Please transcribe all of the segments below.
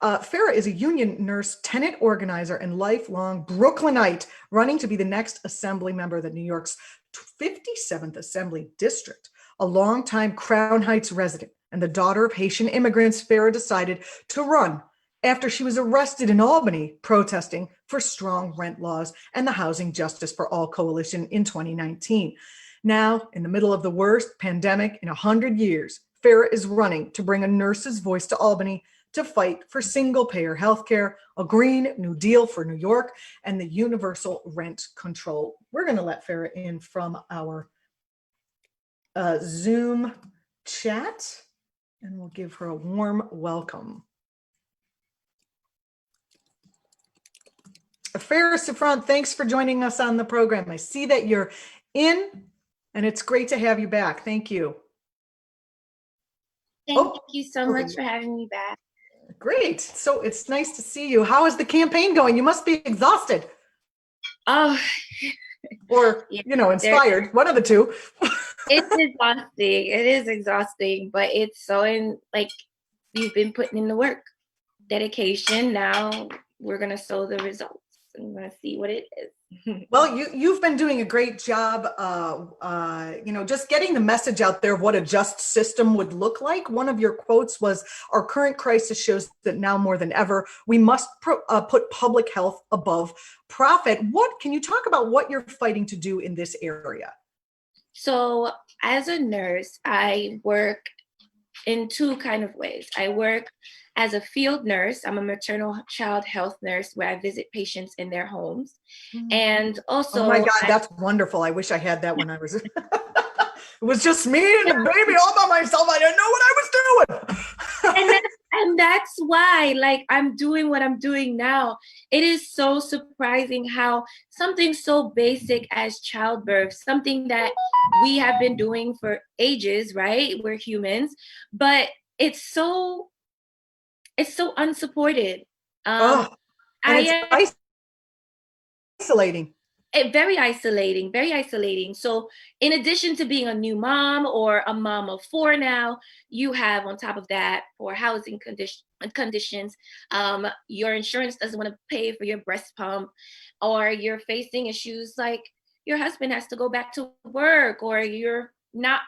Phara is a union nurse, tenant organizer, and lifelong Brooklynite, running to be the next assembly member of the New York's 57th Assembly District. A longtime Crown Heights resident and the daughter of Haitian immigrants, Phara decided to run after she was arrested in Albany protesting for strong rent laws and the Housing Justice for All Coalition in 2019. Now, in the middle of the worst pandemic in 100 years, Phara is running to bring a nurse's voice to Albany to fight for single-payer healthcare, a Green New Deal for New York, and the universal rent control. We're going to let Phara in from our Zoom chat, and we'll give her a warm welcome. Phara Souffrant, thanks for joining us on the program. I see that you're in, and it's great to have you back. Thank you. Thank you so much for having me back. Great. So it's nice to see you. How is the campaign going? You must be exhausted. Oh. Or, you know, inspired. One of the two. It's exhausting. It is exhausting, but it's so like we've been putting in the work, dedication. Now we're going to sow the results. I'm going to see what it is. Well, you've been doing a great job, you know, just getting the message out there of what a just system would look like. One of your quotes was, "Our current crisis shows that now more than ever, we must put public health above profit." Can you talk about what you're fighting to do in this area? So as a nurse, I work in two kind of ways. I work as a field nurse. I'm a maternal child health nurse where I visit patients in their homes. And also— oh my God, that's wonderful. I wish I had that when I was, it was just me and the baby all by myself. I didn't know what I was doing. and that's why, like, I'm doing what I'm doing now. It is so surprising how something so basic as childbirth, something that we have been doing for ages, right? We're humans, but it's so unsupported. And it's isolating. Very isolating. So in addition to being a new mom or a mom of four now, you have on top of that, for housing conditions, your insurance doesn't want to pay for your breast pump, or you're facing issues like your husband has to go back to work, or you're not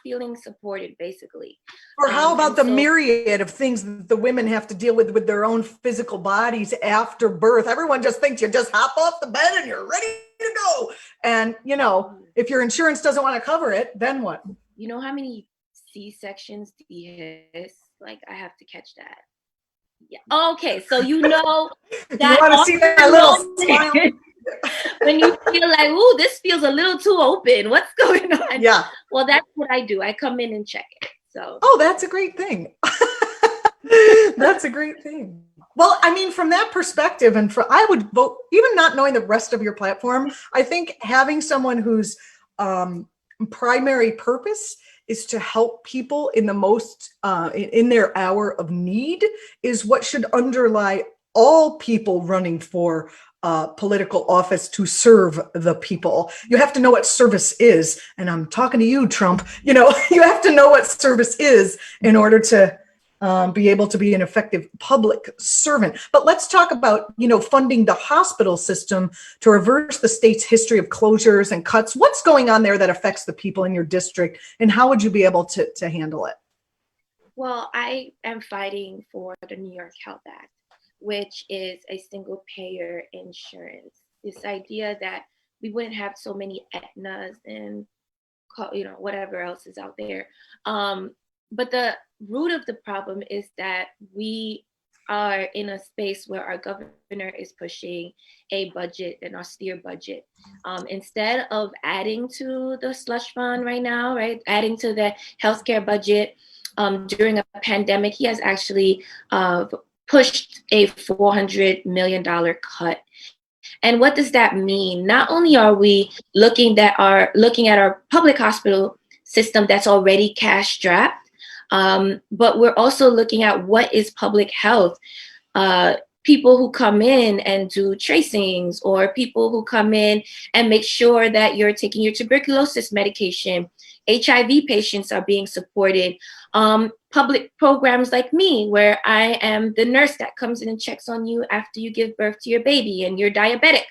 feeling supported, basically. Or how about the myriad of things that the women have to deal with their own physical bodies after birth? Everyone just thinks you just hop off the bed and you're ready to go. And, you know, if your insurance doesn't want to cover it, then what? You know how many C-sections do you hiss? Like, I have to catch that. Yeah. Okay, so you know that you want to see that little smile? When you feel like, ooh, this feels a little too open. What's going on? Yeah. Well, that's what I do. I come in and check it. So. Oh, that's a great thing. That's a great thing. Well, I mean, from that perspective, and I would vote, even not knowing the rest of your platform, I think having someone whose primary purpose is to help people in the most, in their hour of need, is what should underlie all people running for political office to serve the people. You have to know what service is. And I'm talking to you, Trump. You know, you have to know what service is in order to be able to be an effective public servant. But let's talk about, you know, funding the hospital system to reverse the state's history of closures and cuts. What's going on there that affects the people in your district, and how would you be able to handle it? Well, I am fighting for the New York Health Act, which is a single payer insurance. This idea that we wouldn't have so many Aetnas and, you know, whatever else is out there. But the root of the problem is that we are in a space where our governor is pushing a budget, an austere budget. Instead of adding to the slush fund right now, right, adding to the healthcare budget during a pandemic, he has actually pushed a $400 million cut. And what does that mean? Not only are we looking at our public hospital system that's already cash strapped, but we're also looking at what is public health. People who come in and do tracings, or people who come in and make sure that you're taking your tuberculosis medication. HIV patients are being supported. Public programs like me, where I am the nurse that comes in and checks on you after you give birth to your baby and you're diabetic,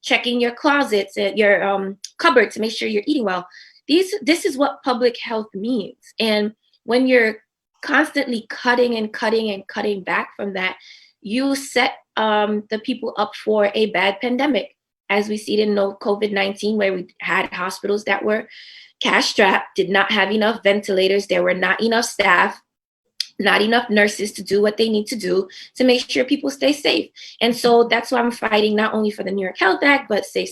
checking your closets and your cupboard to make sure you're eating well. This is what public health means. And when you're constantly cutting and cutting and cutting back from that, you set the people up for a bad pandemic, as we see it in COVID-19, where we had hospitals that were cash-strapped, did not have enough ventilators, there were not enough staff, not enough nurses to do what they need to do to make sure people stay safe. And so that's why I'm fighting not only for the New York Health Act, but the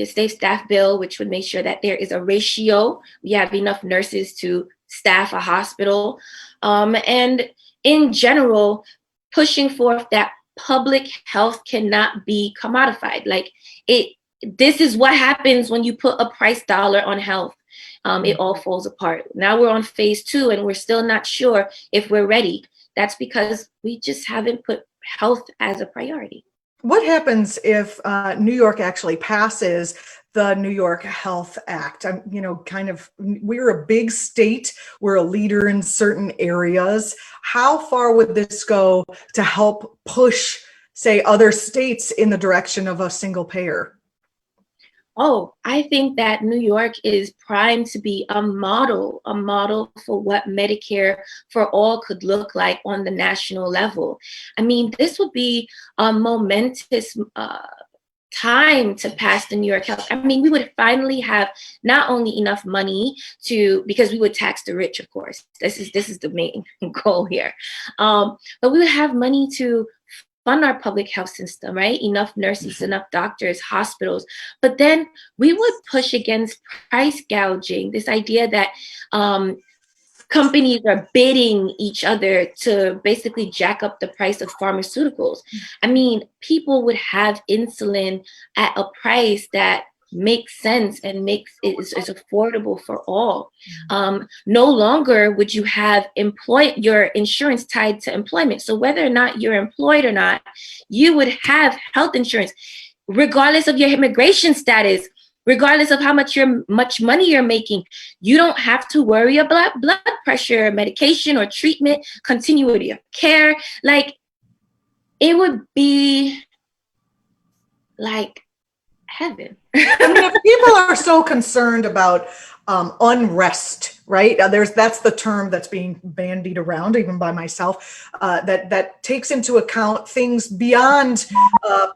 Safe Staff Bill, which would make sure that there is a ratio. We have enough nurses to staff a hospital. And in general, pushing forth that public health cannot be commodified. This is what happens when you put a price dollar on health. It all falls apart. Now we're on phase 2 and we're still not sure if we're ready. That's because we just haven't put health as a priority. What happens if New York actually passes the New York Health Act? We're a big state. We're a leader in certain areas. How far would this go to help push, say, other states in the direction of a single payer? Oh, I think that New York is primed to be a model for what Medicare for all could look like on the national level. I mean, this would be a momentous time to pass the New York Health. I mean, we would finally have not only enough money because we would tax the rich, of course. This is the main goal here. But we would have money to fund our public health system, right? Enough nurses, enough doctors, hospitals. But then we would push against price gouging, this idea that companies are bidding each other to basically jack up the price of pharmaceuticals. I mean, people would have insulin at a price that makes sense and is affordable for all. No longer would you have your insurance tied to employment. So whether or not you're employed or not, you would have health insurance, regardless of your immigration status, regardless of how much money you're making. You don't have to worry about blood pressure, medication, or treatment, continuity of care. Like, it would be like heaven. I mean, if people are so concerned about unrest, right? That's the term that's being bandied around, even by myself, that takes into account things beyond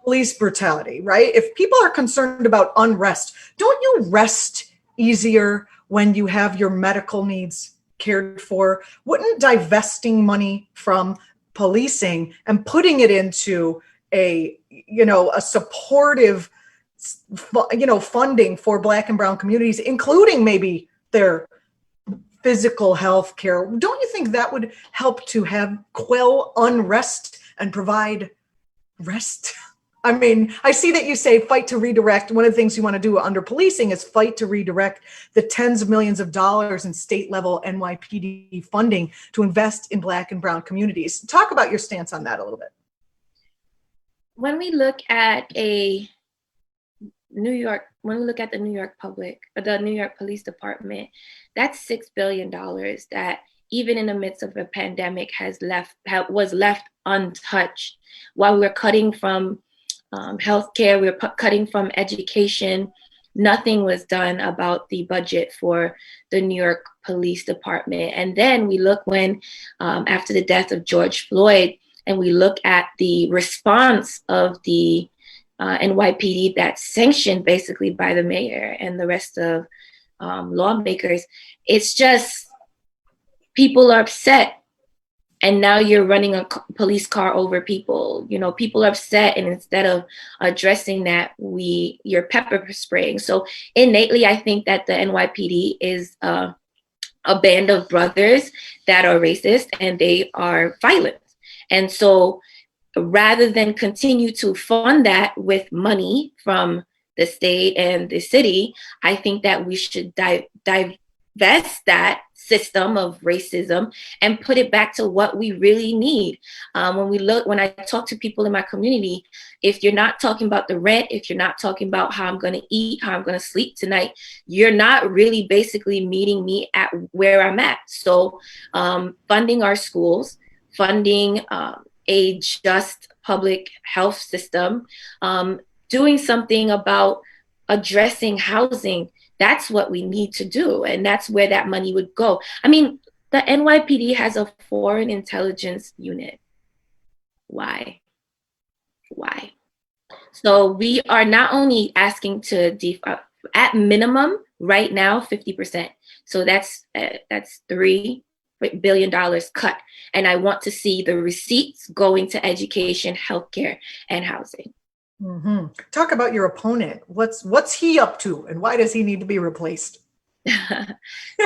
police brutality, right? If people are concerned about unrest, don't you rest easier when you have your medical needs cared for? Wouldn't divesting money from policing and putting it into a supportive funding for Black and brown communities, including maybe their physical health care, don't you think that would help to quell unrest and provide rest? I mean, I see that you say fight to redirect. One of the things you want to do under policing is fight to redirect the tens of millions of dollars in state level NYPD funding to invest in Black and brown communities. Talk about your stance on that a little bit. When we look at the New York Police Department, that's $6 billion that even in the midst of a pandemic was left untouched. While we're cutting from healthcare, we're cutting from education, nothing was done about the budget for the New York Police Department. And then we look when, after the death of George Floyd, and we look at the response of the NYPD that's sanctioned basically by the mayor and the rest of lawmakers, it's just people are upset. And now you're running a police car over people. People are upset, and instead of addressing that, you're pepper spraying. So innately, I think that the NYPD is a band of brothers that are racist and they are violent. And so rather than continue to fund that with money from the state and the city, I think that we should divest that system of racism and put it back to what we really need. When I talk to people in my community, if you're not talking about the rent, if you're not talking about how I'm going to eat, how I'm going to sleep tonight, you're not really basically meeting me at where I'm at. So funding our schools, funding a just public health system, doing something about addressing housing, that's what we need to do. And that's where that money would go. I mean, the NYPD has a foreign intelligence unit. Why? So we are not only asking to at minimum right now 50%. So that's $3 billion cut. And I want to see the receipts going to education, healthcare, and housing. Mm-hmm. Talk about your opponent. What's he up to, and why does he need to be replaced?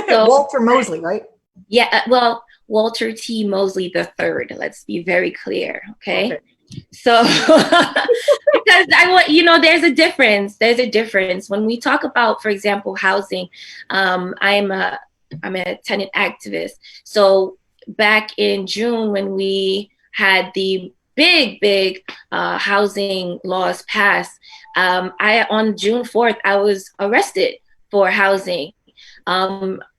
Walter Mosley, right? Yeah, well, Walter T. Mosley III. Let's be very clear, okay? So, because I want, there's a difference. There's a difference when we talk about, for example, housing. I'm a tenant activist. So back in June, when we had the big housing laws passed, on June 4th, I was arrested for housing.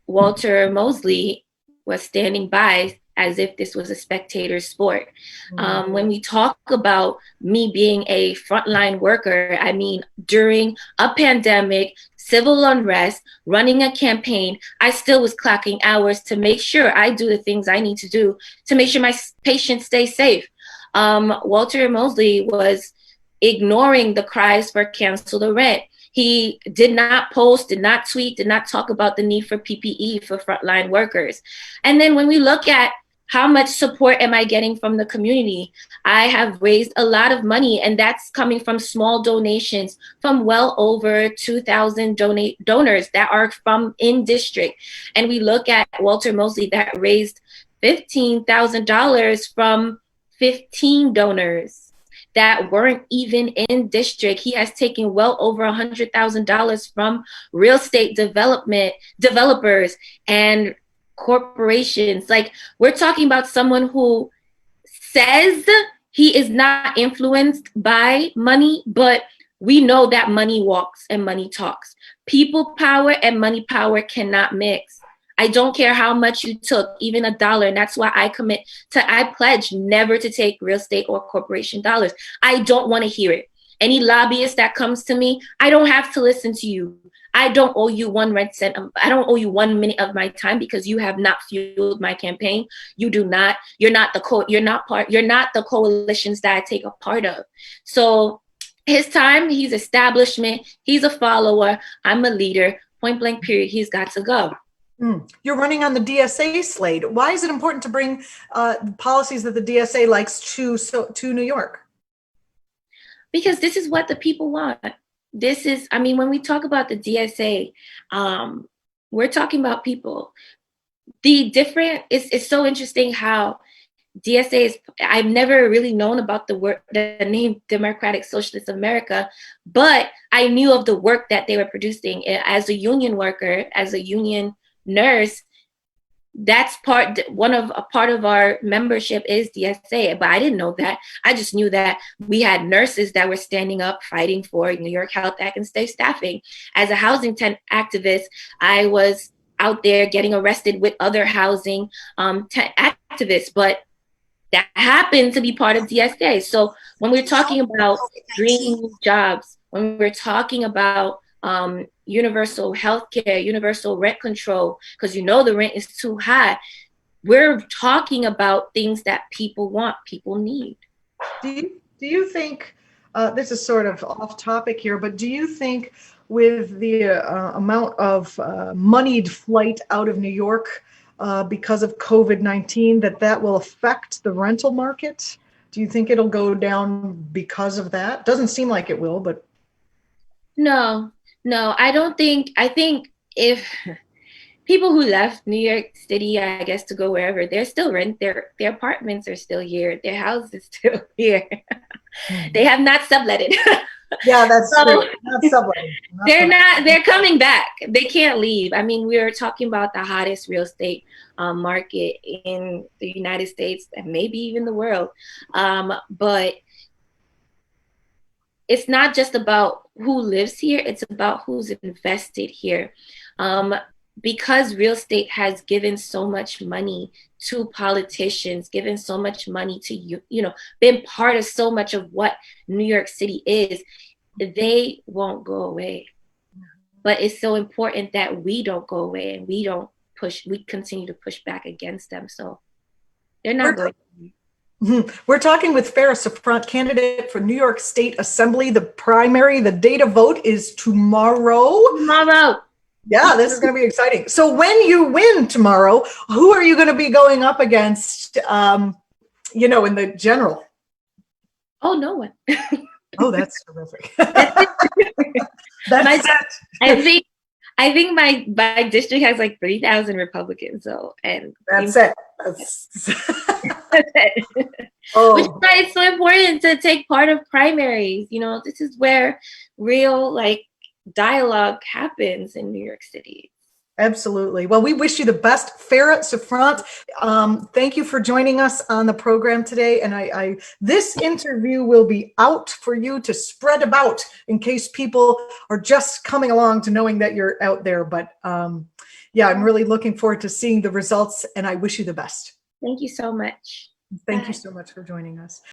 Walter Mosley was standing by as if this was a spectator sport. When we talk about me being a frontline worker, I mean, during a pandemic, civil unrest, running a campaign, I still was clocking hours to make sure I do the things I need to do to make sure my patients stay safe. Walter Mosley was ignoring the cries for cancel the rent. He did not post, did not tweet, did not talk about the need for PPE for frontline workers. And then when we look at how much support am I getting from the community? I have raised a lot of money, and that's coming from small donations from well over 2,000 donors that are from in district. And we look at Walter Mosley that raised $15,000 from 15 donors that weren't even in district. He has taken well over $100,000 from real estate developers and corporations. Like, we're talking about someone who says he is not influenced by money, but we know that money walks and money talks. People power and money power cannot mix. I don't care how much you took, even $1. And that's why I pledge never to take real estate or corporation dollars. I don't want to hear it. Any lobbyist that comes to me, I don't have to listen to you. I don't owe you 1 red cent. I don't owe you 1 minute of my time because you have not fueled my campaign. You do not. You're not the coalitions that I take a part of. So his time, he's establishment. He's a follower. I'm a leader. Point blank period. He's got to go. You're running on the DSA slate. Why is it important to bring policies that the DSA likes to New York? Because this is what the people want. When we talk about the DSA, we're talking about people. It's so interesting how DSA is, I've never really known about the name Democratic Socialist America, but I knew of the work that they were producing. As a union worker, as a union nurse, that's part of our membership is DSA, but I didn't know that. I just knew that we had nurses that were standing up fighting for New York Health Act and state staffing. As a housing activist, I was out there getting arrested with other housing activists, but that happened to be part of DSA. So when we're talking about green jobs, when we're talking about universal healthcare, universal rent control, because the rent is too high. We're talking about things that people want, people need. Do you think, this is sort of off topic here, but do you think with the amount of moneyed flight out of New York because of COVID-19 that will affect the rental market? Do you think it'll go down because of that? Doesn't seem like it will, but. No, I don't think. I think if people who left New York City, I guess, to go wherever, they're still their apartments are still here. Their house is still here. They have not subletted. Yeah, that's So true. Not Subway. Not Subway. they're coming back. They can't leave. I mean, we were talking about the hottest real estate market in the United States and maybe even the world. But it's not just about who lives here, it's about who's invested here. Because real estate has given so much money to politicians, given so much money to been part of so much of what New York City is, they won't go away. But it's so important that we don't go away and we continue to push back against them. So they're not going away. We're talking with Phara Souffrant, candidate for New York State Assembly. The primary, the date of vote is tomorrow. Tomorrow. Yeah, this is going to be exciting. So when you win tomorrow, who are you going to be going up against, in the general? Oh, no one. Oh, that's terrific. That's it. I think my district has like 3,000 Republicans. So, and that's it. That's it. Which is why it's so important to take part of primaries. This is where real dialogue happens in New York City. Absolutely. Well, we wish you the best, Phara Souffrant. Thank you for joining us on the program today. And this interview will be out for you to spread about in case people are just coming along to knowing that you're out there. But yeah, I'm really looking forward to seeing the results, and I wish you the best. Thank you so much. Thank you so much for joining us.